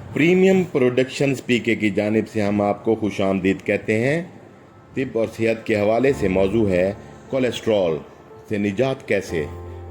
Premium productions पीके की जानिब से हम आपको खुश आमदीद कहते हैं। तिब और सेहत के हवाले से मौजू है कोलेस्ट्रॉल से निजात कैसे।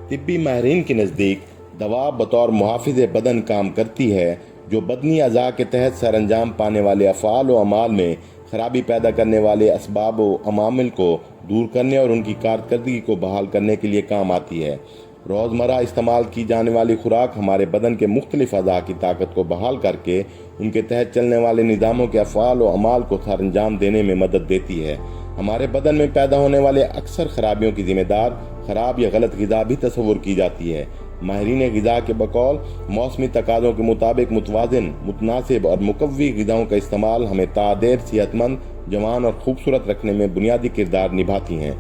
तिब्बी माहिरीन के नज़दीक दवा बतौर मुहाफ़िज़ बदन काम करती है जो बदनी अज़ा के तहत सर अंजाम पाने वाले अफ़ाल व अमाल में ख़राबी पैदा करने वाले असबाब व अमामिल को दूर करने और उनकी कारकर्दगी को बहाल करने के लिए काम आती है। रोज़मर्रा इस्तेमाल की जाने वाली खुराक हमारे बदन के मुख्तलिफ अज़ा की ताकत को बहाल करके उनके तहत चलने वाले निज़ामों के अफ़आल व अमाल को सर अंजाम देने में मदद देती है। हमारे बदन में पैदा होने वाले अक्सर खराबियों की ज़िम्मेदार ख़राब या गलत ग़िज़ा भी तस्वुर की जाती है। माहिरीन ग़िज़ा के बकौल मौसमी तकाज़ों के मुताबिक मुतवाज़िन, मुतनासिब और मुकव्वी ग़िज़ाओं का इस्तेमाल हमें तादेर सेहतमंद, जवान और खूबसूरत रखने में बुनियादी किरदार निभाती हैं।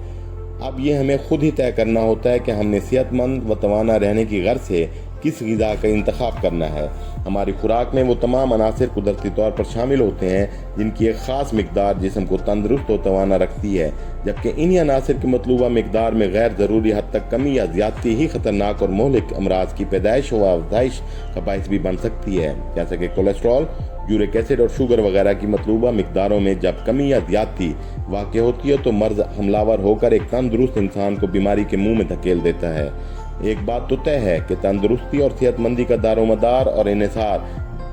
अब ये हमें खुद ही तय करना होता है कि हमने सेहतमंद व तवाना रहने की गर्ज से किस ग़िज़ा का इंतखाब करना है। हमारी खुराक में वो तमाम अनासिर कुदरती तौर पर शामिल होते हैं जिनकी एक ख़ास मिकदार जिस्म को तंदुरुस्त व तवाना रखती है, जबकि इन्हीं अनासिर की मतलूबा मिकदार में गैर ज़रूरी हद तक कमी या ज़्यादती ही ख़तरनाक और मोहलिक अमराज की पैदाइश व अफजाइश का बाइस भी बन सकती है। जैसे कि कोलेस्ट्रॉल, यूरिक एसिड और शुगर वगैरह की मतलूबा मिकदारों में जब कमी या ज़्यादती वाक़ होती है तो मर्ज़ हमलावर होकर एक तंदुरुस्त इंसान को बीमारी के मुंह में धकेल देता है। एक बात तो तय है कि तंदुरुस्ती और सेहतमंदी का दारोमदार और इन्हिसार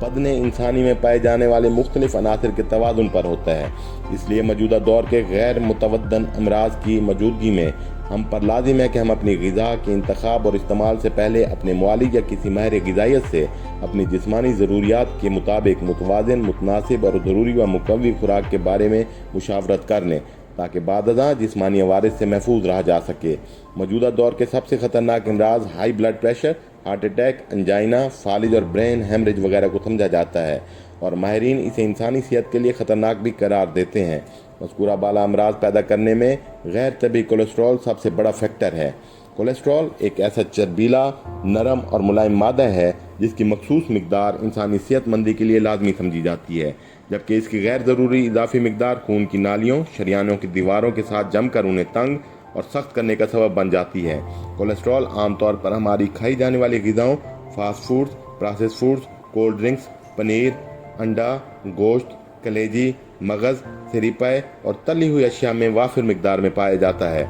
बदन इंसानी में पाए जाने वाले मुख्तलिफ अनासिर के तवाज़ुन पर होता है। इसलिए मौजूदा दौर के गैर मुतवद्दन अमराज की मौजूदगी में हम पर लाजिम है कि हम अपनी ग़िज़ा के इंतखाब और इस्तेमाल से पहले अपने मुआलिज या किसी माहिर ग़िज़ाइयत से अपनी जिस्मानी ज़रूरियात के मुताबिक मुतवाज़िन, मुतनासिब और ज़रूरी व मुकव्वी खुराक के बारे में मुशावरत कर लें ताकि बादअज़ां जिस्मानी अवारिस से महफूज रहा जा सके। मौजूदा दौर के सबसे ख़तरनाक अमराज high blood pressure, heart attack, angina, फालिज और ब्रेन हेमरेज वगैरह को समझा जाता है और माहिरीन इसे इंसानी सेहत के लिए ख़तरनाक भी करार देते हैं। मज़कूरा बाला अमराज पैदा करने में गैर तबी कोलेस्ट्रॉल सबसे बड़ा फैक्टर है। कोलेस्ट्रॉल एक ऐसा चर्बीला, नरम और मुलायम मादा है जिसकी मखसूस मिकदार इंसानी सेहतमंदी के लिए लाजमी समझी जाती है, जबकि इसकी गैर ज़रूरी इजाफी मिकदार खून की नालियों, शरियानों की दीवारों के साथ जमकर उन्हें तंग और सख्त करने का सबब बन जाती है। कोलेस्ट्रॉल आमतौर पर हमारी खाई जाने वाली ग़िज़ाओं, fast foods, processed foods, cold drinks, paneer, अंडा, गोश्त, कलेजी, मगज़, सिरिपाए और तली हुई अशिया में वाफिर मिकदार में पाया जाता है।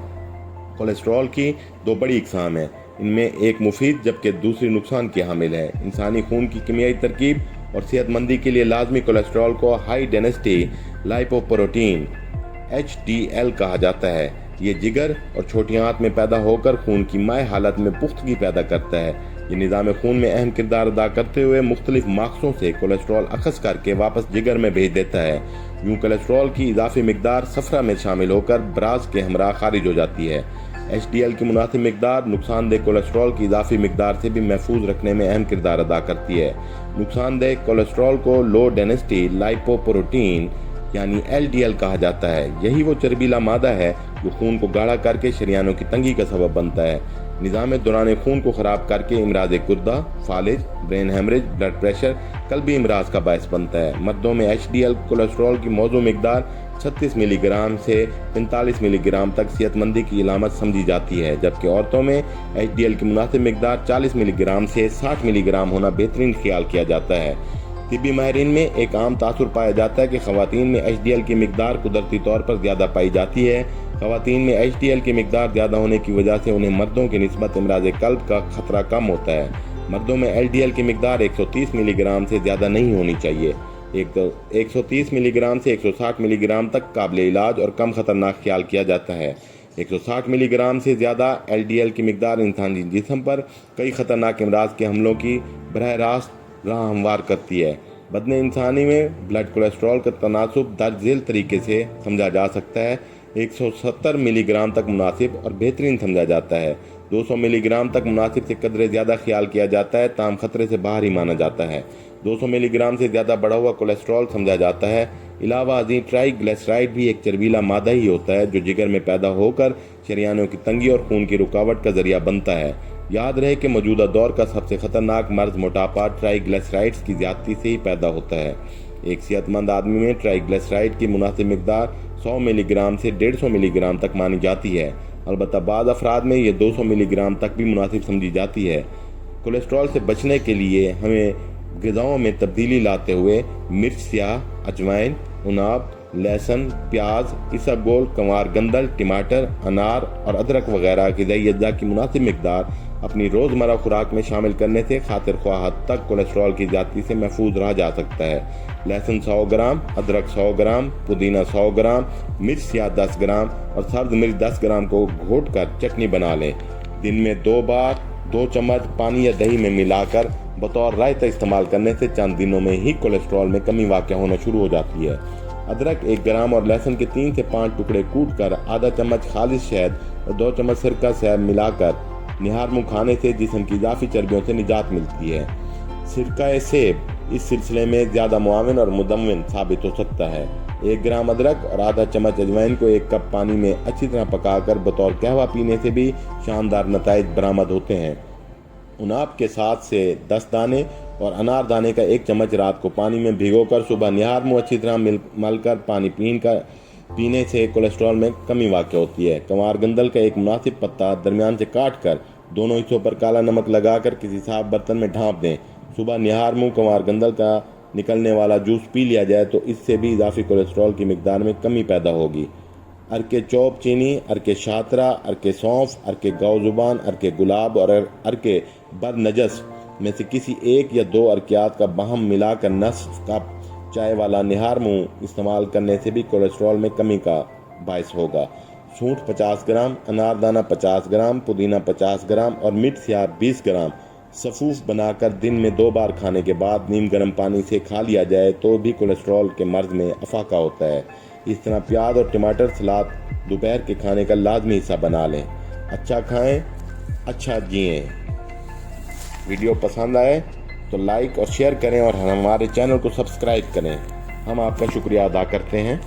कोलेस्ट्रॉल की दो बड़ी इकसाम हैं, इनमें एक मुफीद जबकि दूसरी नुकसान की हामिल है। इंसानी खून की कीमियाई तरकीब और सेहतमंदी के लिए लाजमी कोलेस्ट्रॉल को हाई डेंसिटी लाइपोप्रोटीन HDL कहा जाता है। ये जिगर और छोटी आंत में पैदा होकर खून की माय हालत में पुख्तगी पैदा करता है। ये निज़ाम खून में अहम किरदार अदा करते हुए मुख्तलिफ मार्क्सों से कोलेस्ट्रॉल अखज़ करके वापस जिगर में भेज देता है। यूँ कोलेस्ट्रॉल की इजाफी मिकदार सफ़रा में शामिल होकर ब्राज के हमरा खारिज हो जाती है। HDL की मुनासिब मिकदार नुकसानदेह कोलेस्ट्रॉल की इजाफी मिकदार से भी महफूज रखने में अहम किरदार अदा करती है। नुकसानदेह कोलेस्ट्रॉल को लो डेंसिटी लाइपोप्रोटीन यानी LDL कहा जाता है। यही वो चर्बीला मादा है जो खून को गाढ़ा करके शरियानों की तंगी का सबब बनता है, निज़ाम दौरान खून को ख़राब करके इमराज गुर्दा, फालिज, ब्रेन हेमरेज, ब्लड प्रेशर, कल्बी इमराज का बायस बनता है। मर्दों में HDL कोलेस्ट्रॉल की मौजू मिकदार 36 मिलीग्राम से 45 मिलीग्राम तक सेहतमंदी की इलामत समझी जाती है, जबकि औरतों में HDL की मुनासिब मिकदार 40 मिलीग्राम से 60 मिलीग्राम होना बेहतरीन ख्याल किया जाता है। तिब्बी माहिरीन में एक आम तासुर पाया जाता है कि ख़वातीन में HDL की मिकदार कुदरती तौर पर ज़्यादा पाई जाती है। ख़वातीन में HDL की मिकदार ज़्यादा होने की वजह से उन्हें मर्दों की निस्बत इमराज कल्ब का खतरा कम होता है। मर्दों में LDL की मिकदार 130 मिलीग्राम से ज़्यादा नहीं होनी चाहिए। 130 मिलीग्राम से 160 मिलीग्राम तक काबिल इलाज और कम खतरनाक ख्याल किया जाता है। 160 मिलीग्राम से ज़्यादा LDL की मिकदार इंसानी जिस्म पर कई ख़तरनाक अमराज के हमलों की बरह रास्त राह हमवार करती है। बदन इंसानी में ब्लड कोलेस्ट्रॉल का तनासुब दर्ज झेल तरीके से समझा जा सकता है। 170 मिलीग्राम तक मुनासिब और बेहतरीन समझा जाता है। 200 मिलीग्राम तक मुनासिब से कदरे ज़्यादा ख्याल किया जाता है, ताम खतरे से बाहर ही माना जाता है। 200 मिलीग्राम से ज़्यादा बढ़ा हुआ कोलेस्ट्रॉल समझा जाता है। इलावा अजीं ट्राइग्लिसराइड भी एक चर्बीला मादा ही होता है जो जिगर में पैदा होकर शरियानों की तंगी और खून की रुकावट का जरिया बनता है। याद रहे कि मौजूदा दौर का सबसे ख़तरनाक मर्ज़ मोटापा ट्राइग्लिसराइड्स की ज़्यादती से ही पैदा होता है। एक सेहतमंद आदमी में ट्राइग्लिसराइड की मुनासिब मिकदार 100 मिलीग्राम से 150 मिलीग्राम तक मानी जाती है। अलबत्ता बाद अफराद में ये 200 मिलीग्राम तक भी मुनासिब समझी जाती है। कोलेस्ट्रॉल से बचने के लिए हमें ग़िज़ाओं में तब्दीली लाते हुए मिर्च स्याह, अजवाइन, उनाब, लहसुन, प्याज, इसबगोल, कंवार गंदल, टमाटर, अनार और अदरक वगैरह ग़िज़ाई अज्जा की मुनासिब मिकदार अपनी रोज़मर्रा खुराक में शामिल करने से खातिर ख्वाह हद तक कोलेस्ट्रॉल की ज़्यादती से महफूज रहा जा सकता है। लहसुन 100 ग्राम, अदरक 100 ग्राम, पुदीना 100 ग्राम, मिर्च स्याह 10 ग्राम और सर्द मिर्च 10 ग्राम को घोट कर चटनी बना लें। दिन में 2 बार 2 चम्मच पानी या दही में मिलाकर बतौर रायता इस्तेमाल करने से चंद दिनों में ही कोलेस्ट्रॉल में कमी वाक़या होना शुरू हो जाती है। अदरक 1 ग्राम और लहसुन के 3 से 5 टुकड़े कूट कर आधा चम्मच खालिश शहद और 2 चम्मच सिरका से मिलाकर निहार मुँह खाने से जिस्म की इजाफी चर्बियों से निजात मिलती है। सिरका सेब इस सिलसिले में ज़्यादा मुआविन और मुदम्मिन साबित हो सकता है। 1 ग्राम अदरक और आधा चम्मच अजवाइन को 1 कप पानी में अच्छी तरह पकाकर बतौर कहवा पीने से भी शानदार नताइज बरामद होते हैं। उनाब के 7 से 10 दाने और अनार दाने का 1 चम्मच रात को पानी में भिगोकर सुबह निहार मुँह अच्छी तरह मलकर पानी पीने से कोलेस्ट्रॉल में कमी वाक़ होती है। कंवार गंदल का 1 मुनासिब पत्ता दरमियान से काट कर दोनों हिस्सों पर काला नमक लगाकर किसी साफ बर्तन में ढाँप दें। सुबह निहार मुँह कंवार गंदल का निकलने वाला जूस पी लिया जाए तो इससे भी इजाफी कोलेस्ट्रॉल की मिकदार में कमी पैदा होगी। अरके चौप चीनी, अरके शातरा, अरके सौंफ, अरके गौ ज़ुबान, अरके गुलाब और अरके बदनजस में से किसी 1 या 2 अरकियात का बहम मिलाकर नस्फ कप चाय वाला निहार मुँह इस्तेमाल करने से भी कोलेस्ट्रॉल में कमी का बायस होगा। सूंठ 50 ग्राम, अनारदाना 50 ग्राम, पुदीना 50 ग्राम और मिर्च स्याह 20 ग्राम सफ़ूफ बनाकर दिन में 2 बार खाने के बाद नीम गर्म पानी से खा लिया जाए तो भी कोलेस्ट्रॉल के मर्ज में अफाका होता है। इस तरह प्याज और टमाटर सलाद दोपहर के खाने का लाजमी हिस्सा बना लें। अच्छा खाएं, अच्छा जिएं। वीडियो पसंद आए तो लाइक और शेयर करें और हमारे चैनल को सब्सक्राइब करें। हम आपका शुक्रिया अदा करते हैं।